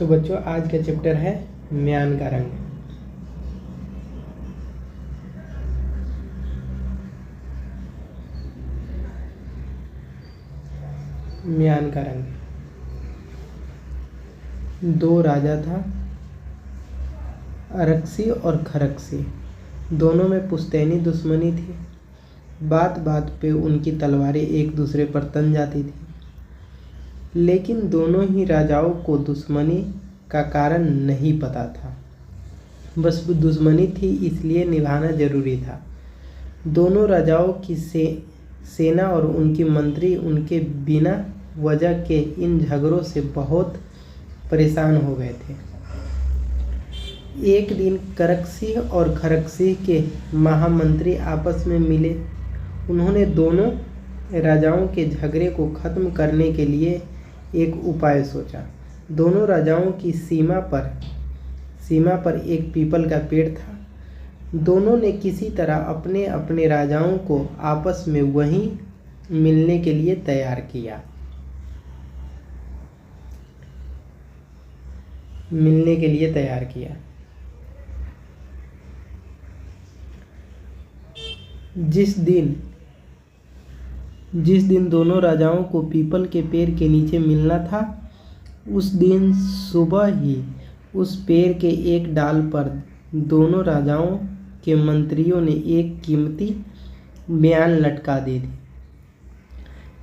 तो बच्चों आज का चैप्टर है म्यान का रंग। म्यान का रंग। दो राजा था, अरक्सी और खरक्सी। दोनों में पुश्तैनी दुश्मनी थी। बात बात पे उनकी तलवारें एक दूसरे पर तन जाती थी, लेकिन दोनों ही राजाओं को दुश्मनी का कारण नहीं पता था। बस दुश्मनी थी इसलिए निभाना जरूरी था। दोनों राजाओं की सेना और उनकी मंत्री उनके बिना वजह के इन झगड़ों से बहुत परेशान हो गए थे। एक दिन करक्सी और खरक्सी के महामंत्री आपस में मिले। उन्होंने दोनों राजाओं के झगड़े को खत्म करने के लिए एक उपाय सोचा। दोनों राजाओं की सीमा पर एक पीपल का पेड़ था। दोनों ने किसी तरह अपने अपने राजाओं को आपस में वहीं मिलने के लिए तैयार किया। जिस दिन दोनों राजाओं को पीपल के पेड़ के नीचे मिलना था, उस दिन सुबह ही उस पेड़ के एक डाल पर दोनों राजाओं के मंत्रियों ने एक कीमती म्यान लटका दी थी।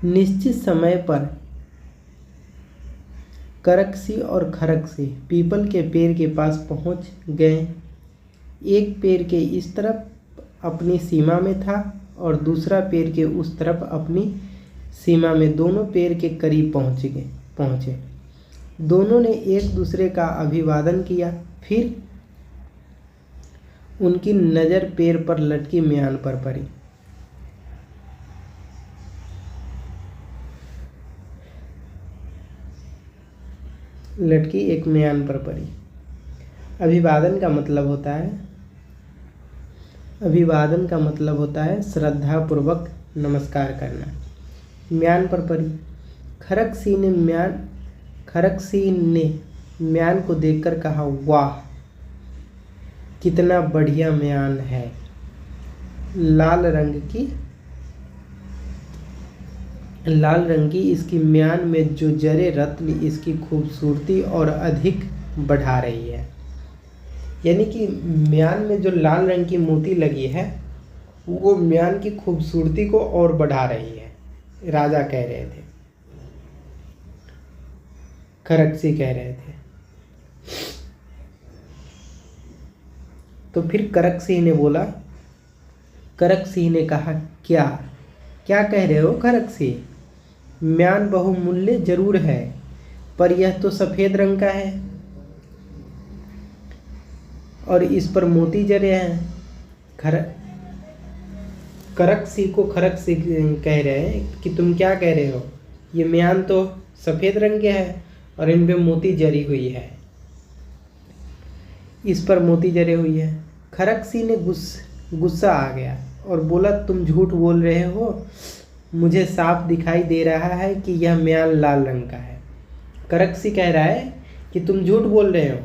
निश्चित समय पर करक्सी और खरक्सी पीपल के पेड़ के पास पहुंच गए। एक पेड़ के इस तरफ अपनी सीमा में था और दूसरा पेड़ के उस तरफ अपनी सीमा में। दोनों पेड़ के करीब पहुंचे। दोनों ने एक दूसरे का अभिवादन किया। फिर उनकी नज़र पेड़ पर लटकी म्यान पर पड़ी। एक म्यान पर पड़ी। अभिवादन का मतलब होता है श्रद्धापूर्वक नमस्कार करना। म्यान पर पड़ी। खरक्सी ने म्यान को देखकर कहा, वाह कितना बढ़िया म्यान है। लाल रंग की इसकी म्यान में जो जरे रत्न इसकी खूबसूरती और अधिक बढ़ा रही है। यानी कि म्यान में जो लाल रंग की मोती लगी है वो म्यान की खूबसूरती को और बढ़ा रही है, राजा कह रहे थे, खरक्सी कह रहे थे। तो फिर करक्सी ने कहा, क्या कह रहे हो खरक्सी? म्यान बहुमूल्य जरूर है, पर यह तो सफ़ेद रंग का है और इस पर मोती जरे हैं। खरक्सी कह रहे हैं कि तुम क्या कह रहे हो? ये म्यान तो सफ़ेद रंग के है और इन पे मोती जरी हुई है, इस पर मोती जरे हुई है। खरक्सी ने गुस्सा आ गया और बोला, तुम झूठ बोल रहे हो। मुझे साफ दिखाई दे रहा है कि यह म्यान लाल रंग का है। करक्सी कह रहा है कि तुम झूठ बोल रहे हो।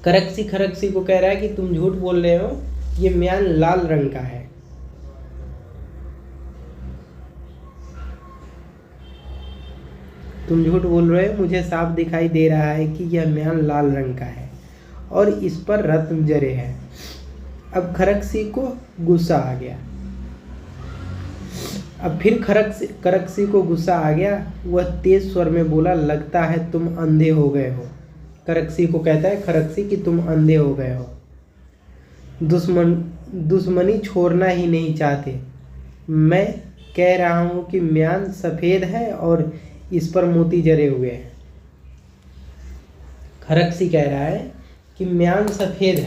खरक्सी को कह रहा है कि तुम झूठ बोल रहे हो, ये म्यान लाल रंग का है। तुम झूठ बोल रहे हो, मुझे साफ दिखाई दे रहा है कि यह म्यान लाल रंग का है और इस पर रत्न जरे हैं। अब खरक्सी को गुस्सा आ गया। करक्सी को गुस्सा आ गया। वह तेज स्वर में बोला, लगता है तुम अंधे हो गए हो। करक्सी को कहता है खरक्सी कि तुम अंधे हो गए हो, दुश्मनी छोड़ना ही नहीं चाहते। मैं कह रहा हूँ कि म्यान सफ़ेद है और इस पर मोती जरे हुए हैं। खरक्सी कह रहा है कि म्यान सफ़ेद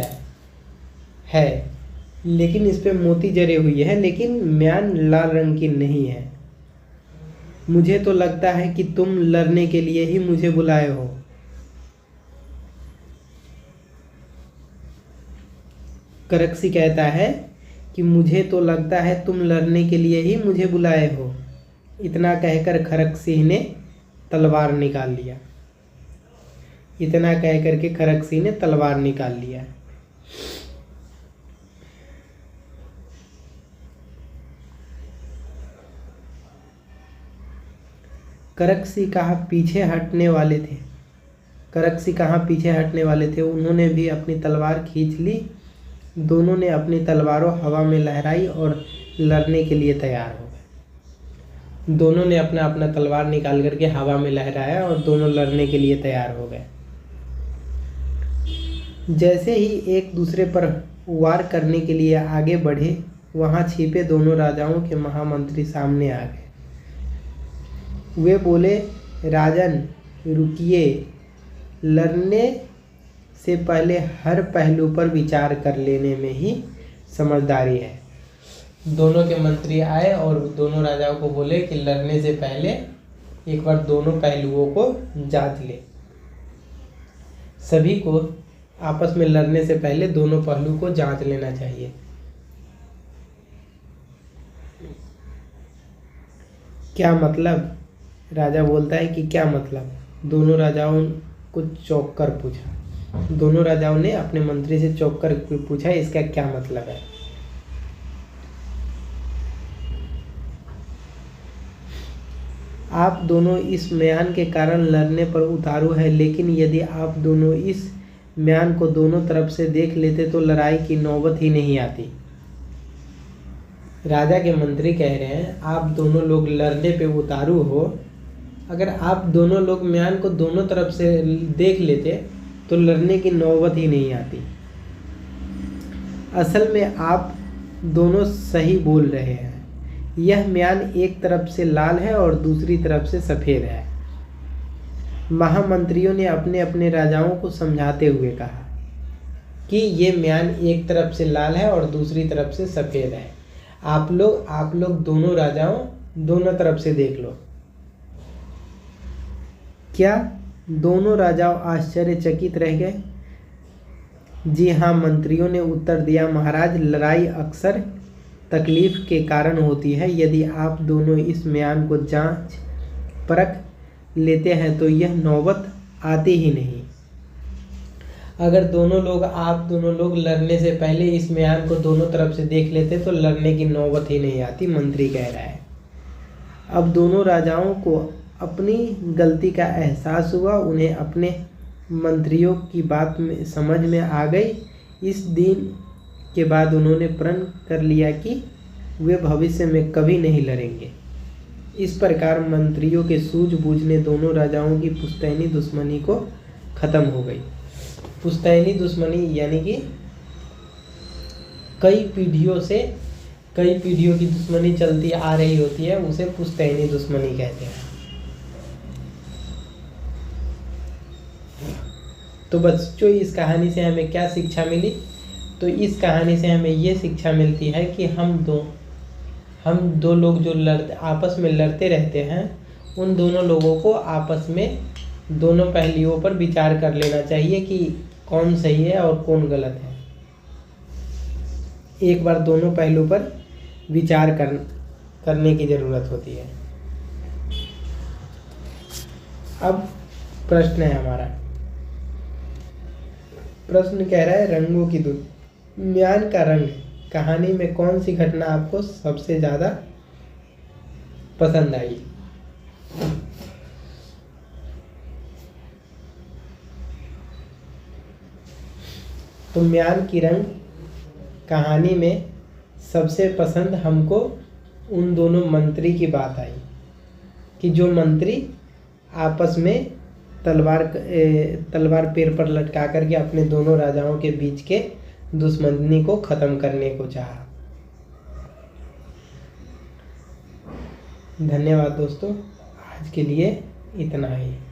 है लेकिन इस पे मोती जरे हुई है, लेकिन म्यान लाल रंग की नहीं है। मुझे तो लगता है कि तुम लड़ने के लिए ही मुझे बुलाए हो। करक्सी कहता है कि मुझे तो लगता है तुम लड़ने के लिए ही मुझे बुलाए हो। इतना कहकर खरक्सी ने तलवार निकाल लिया। इतना कह करके खरकसी ने तलवार निकाल लिया। खरकसी कहाँ पीछे हटने वाले थे। खरकसी कहाँ पीछे हटने वाले थे, उन्होंने भी अपनी तलवार खींच ली। दोनों ने अपनी तलवारों हवा में लहराई और लड़ने के लिए तैयार हो गए। दोनों ने अपना अपना तलवार निकाल करके हवा में लहराया और दोनों लड़ने के लिए तैयार हो गए। जैसे ही एक दूसरे पर वार करने के लिए आगे बढ़े, वहां छिपे दोनों राजाओं के महामंत्री सामने आ गए। वे बोले, राजन रुकिए, लड़ने से पहले हर पहलू पर विचार कर लेने में ही समझदारी है। दोनों के मंत्री आए और दोनों राजाओं को बोले कि लड़ने से पहले एक बार दोनों पहलुओं को जांच ले। सभी को आपस में लड़ने से पहले दोनों पहलू को जांच लेना चाहिए। क्या मतलब? राजा बोलता है कि क्या मतलब? दोनों राजाओं को चौंक कर पूछा। दोनों राजाओं ने अपने मंत्री से चौंक कर पूछा, इसका क्या मतलब है? आप दोनों इस म्यान के कारण लड़ने पर उतारू है, लेकिन यदि आप दोनों इस म्यान को दोनों तरफ से देख लेते तो लड़ाई की नौबत ही नहीं आती। राजा के मंत्री कह रहे हैं, आप दोनों लोग लड़ने पे उतारू हो, अगर आप दोनों लोग म्यान को दोनों तरफ से देख लेते तो लड़ने की नौबत ही नहीं आती। असल में आप दोनों सही बोल रहे हैं। यह म्यान एक तरफ से लाल है और दूसरी तरफ से सफ़ेद है। महामंत्रियों ने अपने अपने राजाओं को समझाते हुए कहा कि ये म्यान एक तरफ से लाल है और दूसरी तरफ से सफ़ेद है। आप लोग दोनों राजाओं दोनों तरफ से देख लो। क्या? दोनों राजाओं आश्चर्यचकित रह गए। जी हाँ, मंत्रियों ने उत्तर दिया, महाराज, लड़ाई अक्सर तकलीफ के कारण होती है। यदि आप दोनों इस म्यान को जांच परख लेते हैं तो यह नौबत आती ही नहीं। अगर आप दोनों लोग लड़ने से पहले इस म्यान को दोनों तरफ से देख लेते तो लड़ने की नौबत ही नहीं आती, मंत्री कह रहा है। अब दोनों राजाओं को अपनी गलती का एहसास हुआ। उन्हें अपने मंत्रियों की बात में समझ में आ गई। इस दिन के बाद उन्होंने प्रण कर लिया कि वे भविष्य में कभी नहीं लड़ेंगे। इस प्रकार मंत्रियों के सूझबूझ ने दोनों राजाओं की पुश्तैनी दुश्मनी को ख़त्म हो गई। पुश्तैनी दुश्मनी यानी कि कई पीढ़ियों की दुश्मनी चलती आ रही होती है, उसे पुश्तैनी दुश्मनी कहते हैं। तो बच्चों, इस कहानी से हमें क्या शिक्षा मिली? तो इस कहानी से हमें ये शिक्षा मिलती है कि हम दो लोग जो आपस में लड़ते रहते हैं, उन दोनों लोगों को आपस में दोनों पहलुओं पर विचार कर लेना चाहिए कि कौन सही है और कौन गलत है। एक बार दोनों पहलू पर विचार करने की ज़रूरत होती है। अब प्रश्न है हमारा। प्रश्न कह रहा है, रंगों की धुन। म्यान का रंग कहानी में कौन सी घटना आपको सबसे ज़्यादा पसंद आई? तो म्यान की रंग कहानी में सबसे पसंद हमको उन दोनों मंत्री की बात आई कि जो मंत्री आपस में तलवार पैर पर लटका करके अपने दोनों राजाओं के बीच के दुश्मनी को ख़त्म करने को चाहा। धन्यवाद दोस्तों, आज के लिए इतना ही।